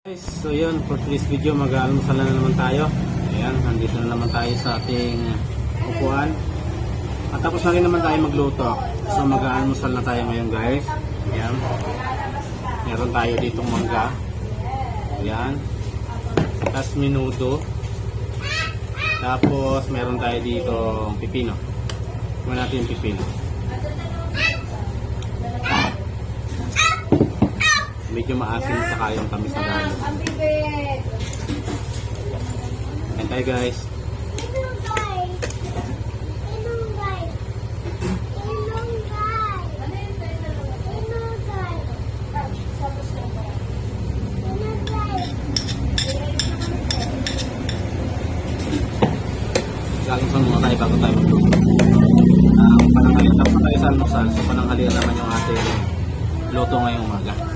Guys, so yun, for today's video mag-aalmusal na naman tayo. Ayan, nandito na naman tayo sa ating upuan. At tapos na rin naman tayo magluto. So mag-aalmusal na tayo ngayon guys. Ayan. Meron tayo ditong mangga. Ayan. Tapos minuto. Tapos meron tayo dito pipino. Kuha natin yung pipino. Medyo maasim sa yung tamis na dahil. Ayan tayo guys. Galing muna tayo bago tayo magluto. Pananghalian tapos na tayo sa almusal. So pananghalian naman yung ating luto ngayong umaga.